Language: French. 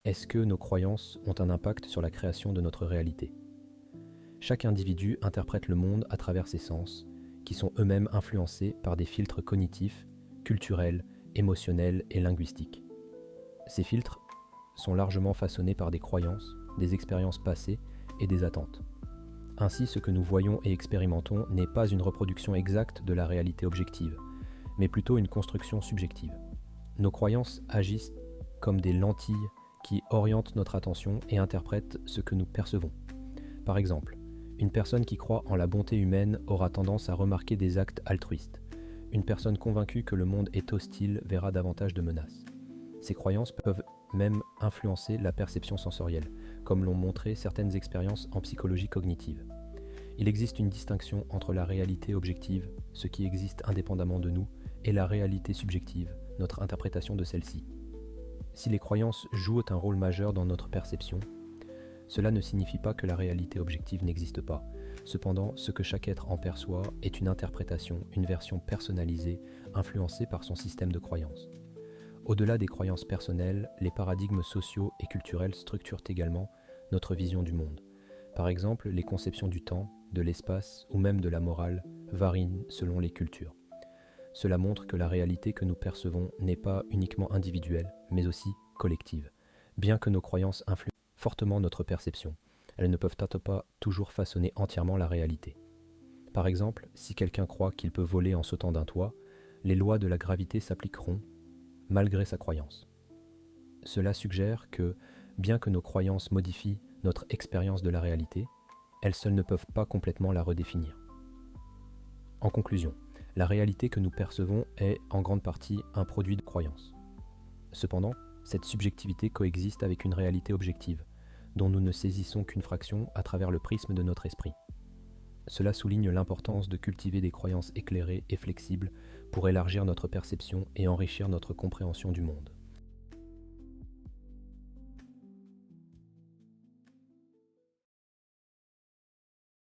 Est-ce que nos croyances ont un impact sur la création de notre réalité? Chaque individu interprète le monde à travers ses sens, qui sont eux-mêmes influencés par des filtres cognitifs, culturels, émotionnels et linguistiques. Ces filtres sont largement façonnés par des croyances, des expériences passées et des attentes. Ainsi, ce que nous voyons et expérimentons n'est pas une reproduction exacte de la réalité objective, mais plutôt une construction subjective. Nos croyances agissent comme des lentilles qui orientent notre attention et interprètent ce que nous percevons. Par exemple, une personne qui croit en la bonté humaine aura tendance à remarquer des actes altruistes. Une personne convaincue que le monde est hostile verra davantage de menaces. Ces croyances peuvent même influencer la perception sensorielle, comme l'ont montré certaines expériences en psychologie cognitive. Il existe une distinction entre la réalité objective, ce qui existe indépendamment de nous, et la réalité subjective, notre interprétation de celle-ci. Si les croyances jouent un rôle majeur dans notre perception, cela ne signifie pas que la réalité objective n'existe pas. Cependant, ce que chaque être en perçoit est une interprétation, une version personnalisée, influencée par son système de croyances. Au-delà des croyances personnelles, les paradigmes sociaux et culturels structurent également notre vision du monde. Par exemple, les conceptions du temps, de l'espace ou même de la morale varient selon les cultures. Cela montre que la réalité que nous percevons n'est pas uniquement individuelle, mais aussi collective. Bien que nos croyances influencent fortement notre perception, elles ne peuvent pas toujours façonner entièrement la réalité. Par exemple, si quelqu'un croit qu'il peut voler en sautant d'un toit, les lois de la gravité s'appliqueront malgré sa croyance. Cela suggère que, bien que nos croyances modifient notre expérience de la réalité, elles seules ne peuvent pas complètement la redéfinir. En conclusion, la réalité que nous percevons est en grande partie un produit de croyances. Cependant, cette subjectivité coexiste avec une réalité objective, dont nous ne saisissons qu'une fraction à travers le prisme de notre esprit. Cela souligne l'importance de cultiver des croyances éclairées et flexibles pour élargir notre perception et enrichir notre compréhension du monde.